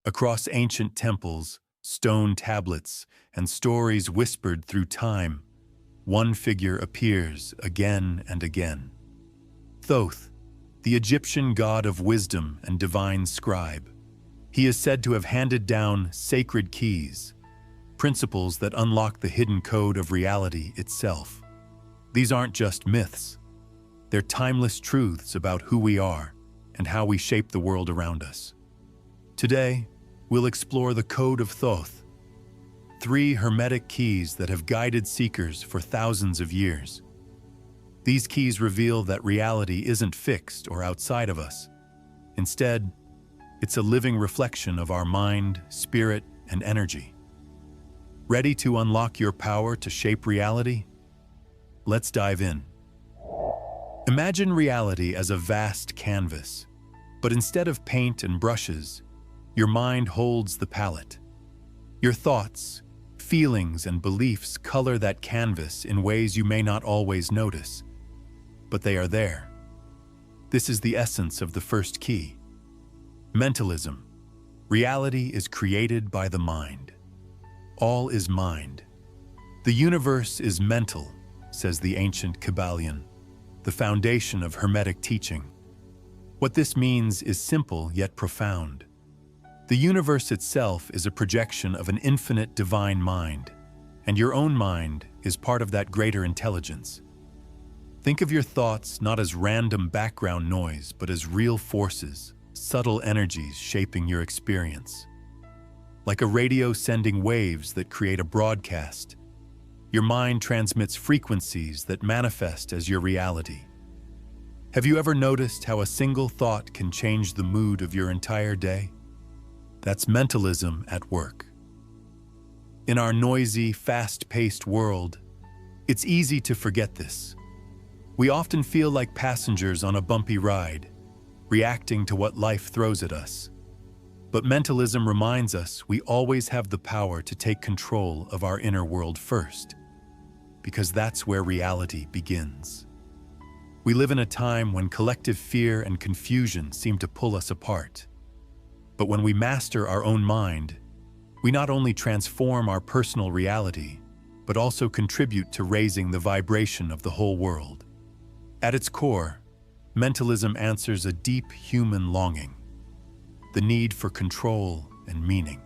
Across ancient temples, stone tablets, and stories whispered through time, one figure appears again and again. Thoth, the Egyptian god of wisdom and divine scribe. He is said to have handed down sacred keys, principles that unlock the hidden code of reality itself. These aren't just myths. They're timeless truths about who we are and how we shape the world around us. Today, we'll explore the Code of Thoth, 3 Hermetic keys that have guided seekers for thousands of years. These keys reveal that reality isn't fixed or outside of us. Instead, it's a living reflection of our mind, spirit, and energy. Ready to unlock your power to shape reality? Let's dive in. Imagine reality as a vast canvas, but instead of paint and brushes, your mind holds the palette. Your thoughts, feelings, and beliefs color that canvas in ways you may not always notice, but they are there. This is the essence of the first key. Mentalism. Reality is created by the mind. All is mind. The universe is mental, says the ancient Kabbalion, the foundation of Hermetic teaching. What this means is simple yet profound. The universe itself is a projection of an infinite divine mind, and your own mind is part of that greater intelligence. Think of your thoughts not as random background noise, but as real forces, subtle energies shaping your experience. Like a radio sending waves that create a broadcast, your mind transmits frequencies that manifest as your reality. Have you ever noticed how a single thought can change the mood of your entire day? That's mentalism at work. In our noisy, fast-paced world, it's easy to forget this. We often feel like passengers on a bumpy ride, reacting to what life throws at us. But mentalism reminds us we always have the power to take control of our inner world first, because that's where reality begins. We live in a time when collective fear and confusion seem to pull us apart. But when we master our own mind, we not only transform our personal reality, but also contribute to raising the vibration of the whole world. At its core, mentalism answers a deep human longing, the need for control and meaning.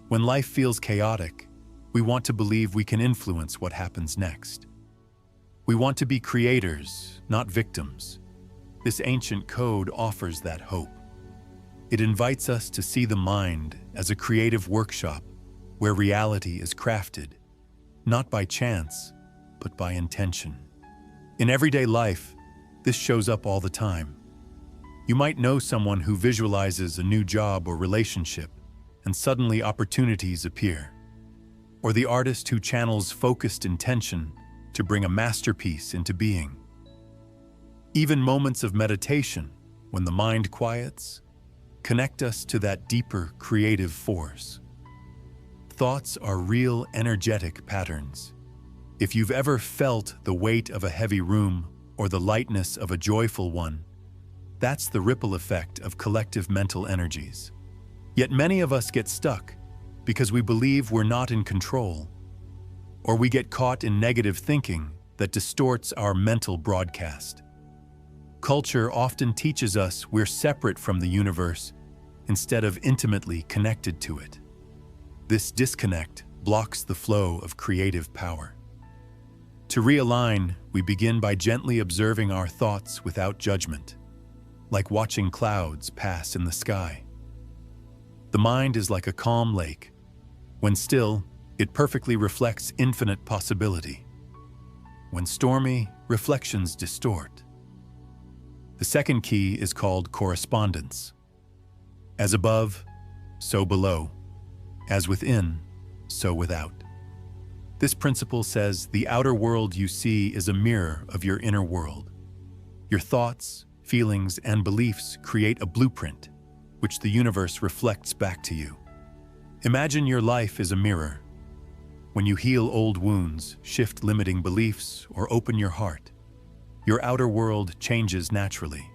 When life feels chaotic, we want to believe we can influence what happens next. We want to be creators, not victims. This ancient code offers that hope. It invites us to see the mind as a creative workshop where reality is crafted, not by chance, but by intention. In everyday life, this shows up all the time. You might know someone who visualizes a new job or relationship, and suddenly opportunities appear. Or the artist who channels focused intention to bring a masterpiece into being. Even moments of meditation, when the mind quiets, connect us to that deeper creative force. Thoughts are real energetic patterns. If you've ever felt the weight of a heavy room or the lightness of a joyful one, that's the ripple effect of collective mental energies. Yet many of us get stuck because we believe we're not in control, or we get caught in negative thinking that distorts our mental broadcast. Culture often teaches us we're separate from the universe instead of intimately connected to it. This disconnect blocks the flow of creative power. To realign, we begin by gently observing our thoughts without judgment, like watching clouds pass in the sky. The mind is like a calm lake. When still, it perfectly reflects infinite possibility. When stormy, reflections distort. The second key is called correspondence. As above, so below. As within, so without. This principle says the outer world you see is a mirror of your inner world. Your thoughts, feelings, and beliefs create a blueprint, which the universe reflects back to you. Imagine your life is a mirror. When you heal old wounds, shift limiting beliefs, or open your heart, your outer world changes naturally.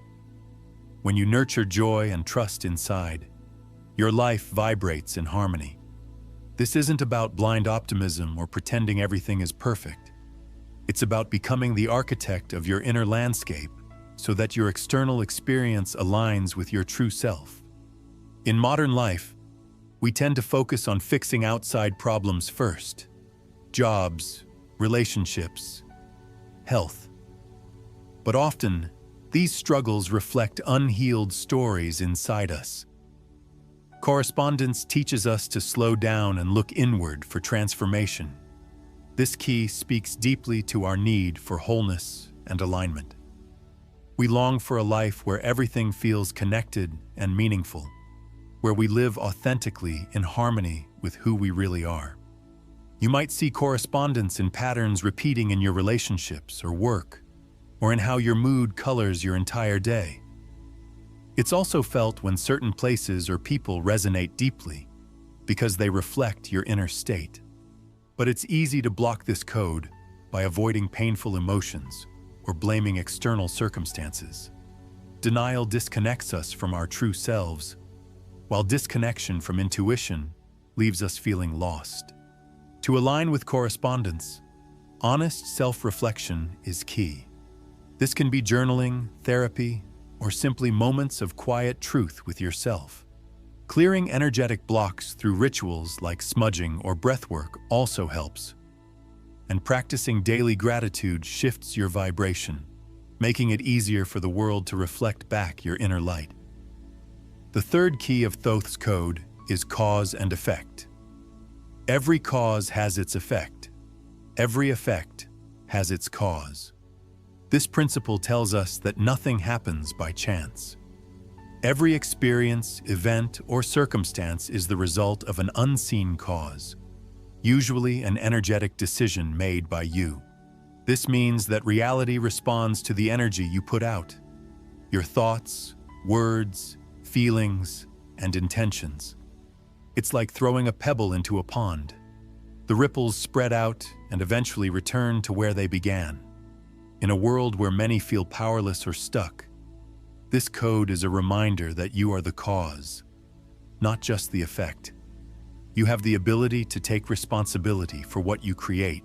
When you nurture joy and trust inside, Your life vibrates in harmony. This isn't about blind optimism or pretending everything is perfect. It's about becoming the architect of your inner landscape so that your external experience aligns with your true self. In modern life, we tend to focus on fixing outside problems first: jobs, relationships, health. But often, these struggles reflect unhealed stories inside us. Correspondence teaches us to slow down and look inward for transformation. This key speaks deeply to our need for wholeness and alignment. We long for a life where everything feels connected and meaningful, where we live authentically in harmony with who we really are. You might see correspondence in patterns repeating in your relationships or work, or in how your mood colors your entire day. It's also felt when certain places or people resonate deeply, because they reflect your inner state. But it's easy to block this code by avoiding painful emotions or blaming external circumstances. Denial disconnects us from our true selves, while disconnection from intuition leaves us feeling lost. To align with correspondence, honest self-reflection is key. This can be journaling, therapy, or simply moments of quiet truth with yourself. Clearing energetic blocks through rituals like smudging or breathwork also helps. And practicing daily gratitude shifts your vibration, making it easier for the world to reflect back your inner light. The third key of Thoth's code is cause and effect. Every cause has its effect. Every effect has its cause. This principle tells us that nothing happens by chance. Every experience, event, or circumstance is the result of an unseen cause, usually an energetic decision made by you. This means that reality responds to the energy you put out, your thoughts, words, feelings, and intentions. It's like throwing a pebble into a pond. The ripples spread out and eventually return to where they began. In a world where many feel powerless or stuck, this code is a reminder that you are the cause, not just the effect. You have the ability to take responsibility for what you create,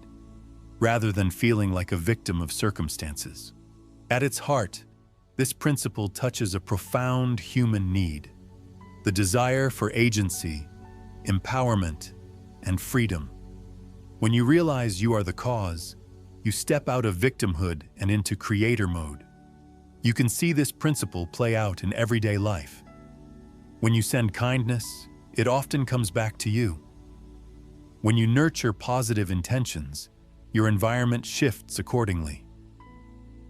rather than feeling like a victim of circumstances. At its heart, this principle touches a profound human need: the desire for agency, empowerment, and freedom. When you realize you are the cause, you step out of victimhood and into creator mode. You can see this principle play out in everyday life. When you send kindness, it often comes back to you. When you nurture positive intentions, your environment shifts accordingly.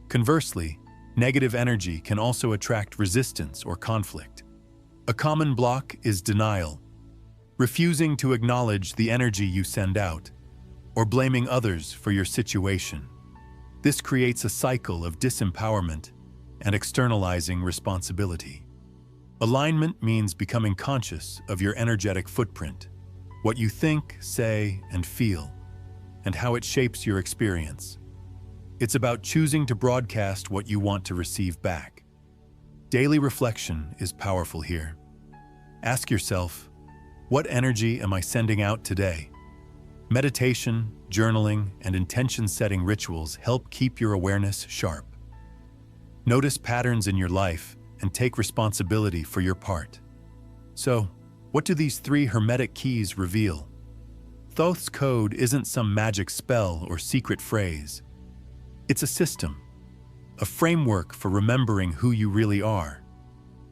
Conversely, negative energy can also attract resistance or conflict. A common block is denial, refusing to acknowledge the energy you send out, or blaming others for your situation. This creates a cycle of disempowerment and externalizing responsibility. Alignment means becoming conscious of your energetic footprint, what you think, say, and feel, and how it shapes your experience. It's about choosing to broadcast what you want to receive back. Daily reflection is powerful here. Ask yourself, what energy am I sending out today? Meditation, journaling, and intention-setting rituals help keep your awareness sharp. Notice patterns in your life and take responsibility for your part. So, what do these 3 Hermetic keys reveal? Thoth's code isn't some magic spell or secret phrase. It's a system, a framework for remembering who you really are,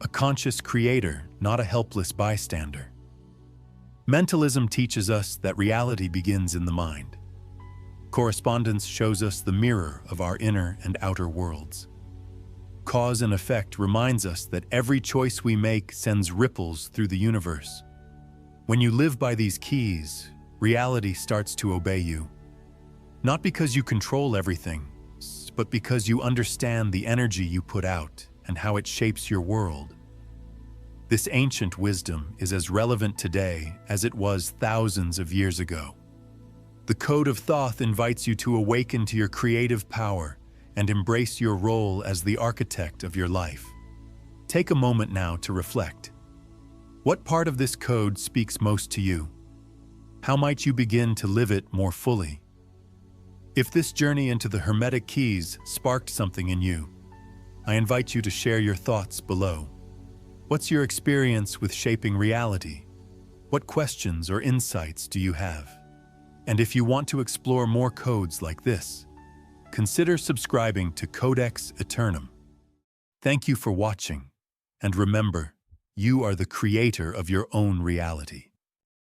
a conscious creator, not a helpless bystander. Mentalism teaches us that reality begins in the mind. Correspondence shows us the mirror of our inner and outer worlds. Cause and effect reminds us that every choice we make sends ripples through the universe. When you live by these keys, reality starts to obey you. Not because you control everything, but because you understand the energy you put out and how it shapes your world. This ancient wisdom is as relevant today as it was thousands of years ago. The Code of Thoth invites you to awaken to your creative power and embrace your role as the architect of your life. Take a moment now to reflect. What part of this code speaks most to you? How might you begin to live it more fully? If this journey into the Hermetic keys sparked something in you, I invite you to share your thoughts below. What's your experience with shaping reality? What questions or insights do you have? And if you want to explore more codes like this, consider subscribing to Codex Aeternum. Thank you for watching, and remember, you are the creator of your own reality.